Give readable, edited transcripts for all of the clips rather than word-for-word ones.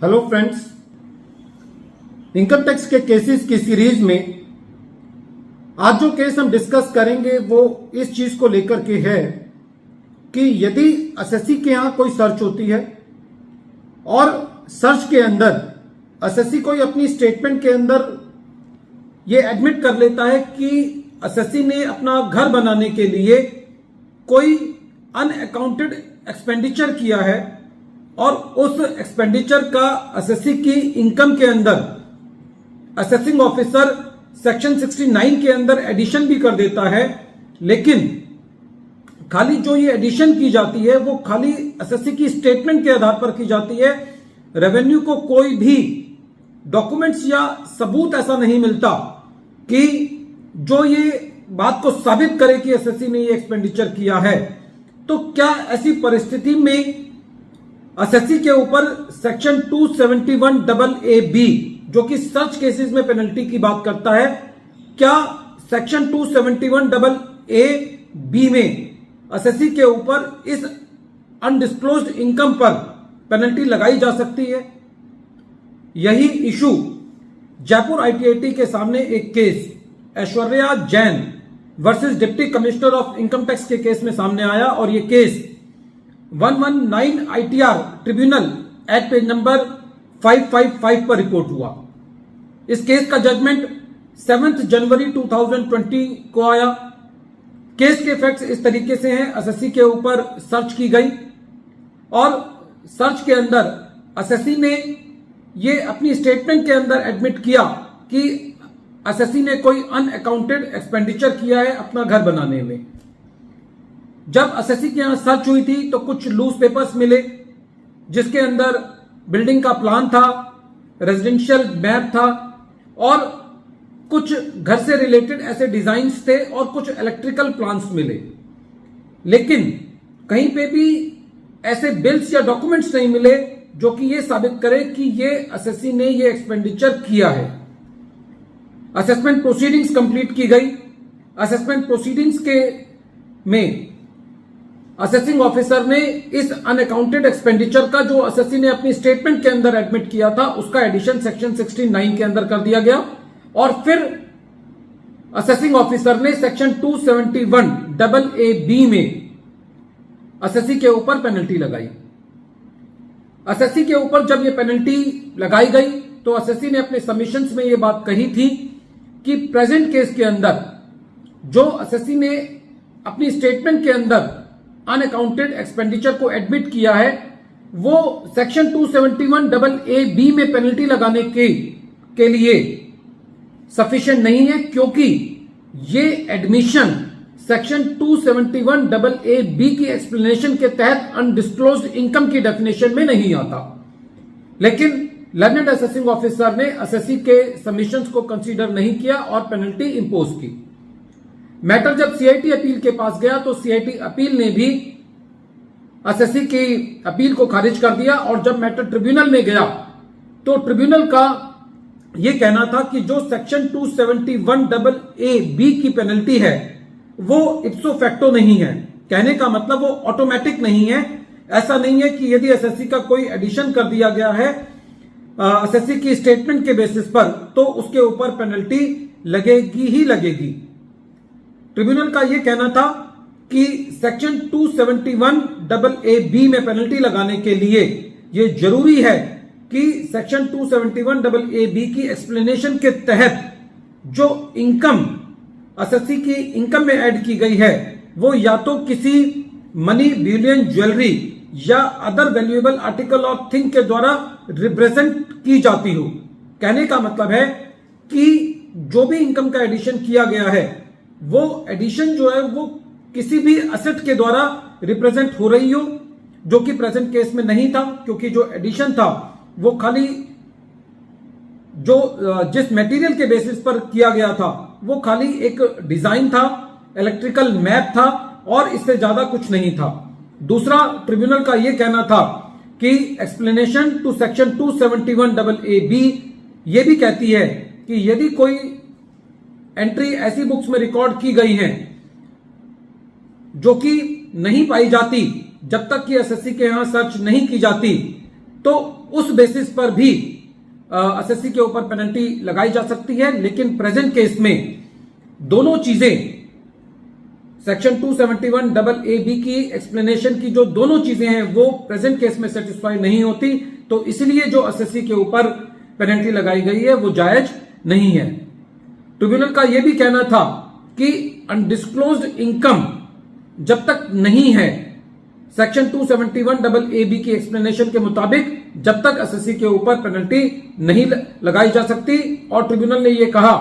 Hello friends, income tax के cases की series में आज जो केस हम डिस्कस करेंगे वो इस चीज को लेकर के है कि यदि एसएससी के यहां कोई सर्च होती है और सर्च के अंदर एसएससी कोई अपनी स्टेटमेंट के अंदर ये एडमिट कर लेता है कि एसएससी ने अपना घर बनाने के लिए कोई अनअकाउंटेड एक्सपेंडिचर किया है और उस एक्सपेंडिचर का एसएससी की इनकम के अंदर असेसिंग ऑफिसर सेक्शन 69 के अंदर एडिशन भी कर देता है, लेकिन खाली जो ये एडिशन की जाती है वो खाली एसएससी की स्टेटमेंट के आधार पर की जाती है। रेवेन्यू को कोई भी डॉक्यूमेंट्स या सबूत ऐसा नहीं मिलता कि जो ये बात को साबित करे कि एसएससी ने ये एक्सपेंडिचर किया है। तो क्या ऐसी परिस्थिति में एसएससी के ऊपर सेक्शन 271AA बी जो कि सर्च केसेस में पेनल्टी की बात करता है, क्या सेक्शन 271AA बी में एसएससी के ऊपर इस अनडिस्क्लोज्ड इनकम पर पेनल्टी लगाई जा सकती है? यही इशू जयपुर आईटीआईटी के सामने एक case Aishwarya Jain versus deputy commissioner of income tax के केस में सामने आया और ये case 119 ITR tribunal act page number 555 पर रिपोर्ट हुआ। इस केस का जजमेंट 7 जनवरी 2020 को आया। केस के फैक्ट्स इस तरीके से हैं, एसएससी के ऊपर सर्च की गई और सर्च के अंदर एसएससी ने ये अपनी स्टेटमेंट के अंदर एडमिट किया कि एसएससी ने कोई अनअकाउंटेड एक्सपेंडिचर किया है अपना घर बनाने में। जब एसएससी के यहां सर्च हुई थी तो कुछ लूज पेपर्स मिले जिसके अंदर बिल्डिंग का प्लान था, रेजिडेंशियल मैप था और कुछ घर से रिलेटेड ऐसे डिजाइन्स थे और कुछ इलेक्ट्रिकल प्लान्स मिले, लेकिन कहीं पे भी ऐसे बिल्स या डॉक्यूमेंट्स नहीं मिले जो कि ये साबित करे कि ये एसएससी ने ये एक्सपेंडिचर किया है। असेसमेंट प्रोसीडिंग्स कंप्लीट की गई। असेसमेंट प्रोसीडिंग्स के में असेसिंग ऑफिसर ने इस अनअकाउंटेड एक्सपेंडिचर का जो एसएससी ने अपनी स्टेटमेंट के अंदर एडमिट किया था उसका एडिशन सेक्शन 69 के अंदर कर दिया गया और फिर असेसिंग ऑफिसर ने सेक्शन 271AA बी में एसएससी के ऊपर पेनल्टी लगाई। एसएससी के ऊपर जब ये पेनल्टी लगाई गई तो एसएससी ने अपने सबमिशंस में ये बात कही थी कि प्रेजेंट केस के अंदर जो एसएससी ने अपनी स्टेटमेंट के अंदर अनअकाउंटेड एक्सपेंडिचर को एडमिट किया है वो सेक्शन 271AA बी में पेनल्टी लगाने के लिए सफिशिएंट नहीं है, क्योंकि ये एडमिशन सेक्शन 271AA बी की एक्सप्लेनेशन के तहत अनडिस्क्लोज्ड इनकम की डेफिनेशन में नहीं आता। लेकिन लर्नेड असेसिंग ऑफिसर ने एसएससी के सबमिशंस को कंसीडर नहीं किया और पेनल्टी इंपोज की। मैटर जब सीआईटी अपील के पास गया तो सीआईटी अपील ने भी एसएससी की अपील को खारिज कर दिया और जब मैटर ट्रिब्यूनल में गया तो ट्रिब्यूनल का यह कहना था कि जो सेक्शन 271AA बी की पेनल्टी है वो इप्सो फैक्टो नहीं है। कहने का मतलब वो ऑटोमेटिक नहीं है। ऐसा नहीं है कि यदि एसएससी का कोई एडिशन कर दिया गया है एसएससी की स्टेटमेंट के बेसिस पर तो उसके ऊपर पेनल्टी लगेगी ही लगेगी। ट्रिब्यूनल का यह कहना था कि सेक्शन 271AA बी में पेनल्टी लगाने के लिए यह जरूरी है कि सेक्शन 271AA बी की एक्सप्लेनेशन के तहत जो इनकम एसएससी की इनकम में ऐड की गई है वो या तो किसी मनी, बुलियन, ज्वेलरी या अदर वैल्यूएबल आर्टिकल और थिंग के द्वारा रिप्रेजेंट की जाती हो। कहने का मतलब है कि जो भी इनकम का एडिशन किया गया है वो एडिशन जो है वो किसी भी असेट के द्वारा रिप्रेजेंट हो रही हो, जो कि प्रेजेंट केस में नहीं था, क्योंकि जो एडिशन था वो खाली जो जिस मटेरियल के बेसिस पर किया गया था वो खाली एक डिजाइन था, इलेक्ट्रिकल मैप था और इससे ज्यादा कुछ नहीं था। दूसरा, ट्रिब्यूनल का यह कहना था कि explanation to section 271AA B ये भी कहती है कि यदि कोई एंट्री ऐसी बुक्स में रिकॉर्ड की गई है जो कि नहीं पाई जाती जब तक कि एसएससी के यहां सर्च नहीं की जाती, तो उस बेसिस पर भी एसएससी के ऊपर पेनल्टी लगाई जा सकती है। लेकिन प्रेजेंट केस में दोनों चीजें, सेक्शन 271AA की एक्सप्लेनेशन की जो दोनों चीजें हैं वो प्रेजेंट केस में सेटिस्फाई नहीं होती, तो इसलिए जो एसएससी के ऊपर पेनल्टी लगाई गई है वो जायज नहीं है। ट्रिब्यूनल का यह भी कहना था कि अनडिस्क्लोज्ड इनकम जब तक नहीं है, सेक्शन 271AA की एक्सप्लेनेशन के मुताबिक जब तक एसएससी के ऊपर पेनल्टी नहीं लगाई जा सकती। और ट्रिब्यूनल ने यह कहा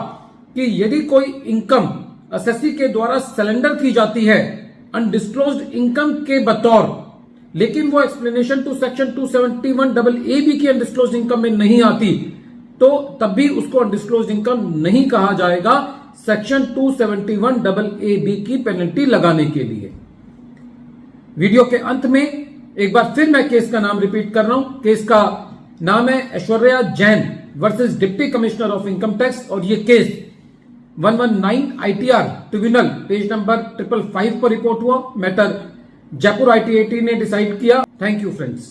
कि यदि कोई इनकम एसएससी के द्वारा सरेंडर की जाती है अनडिस्क्लोज्ड इनकम के बतौर, लेकिन वो एक्सप्लेनेशन टू सेक्शन 271AA की अनडिस्क्लोज्ड इनकम में नहीं आती, तो तब भी उसको अनडिस्क्लोज्ड इनकम नहीं कहा जाएगा सेक्शन 271AA की पेनल्टी लगाने के लिए। वीडियो के अंत में एक बार फिर मैं केस का नाम रिपीट कर रहा हूं। केस का नाम है Aishwarya Jain versus deputy commissioner of income tax, और यह case 119 ITR tribunal page number 555 पर रिपोर्ट हुआ। मैटर जयपुर ITAT ने डिसाइड किया। Thank you friends.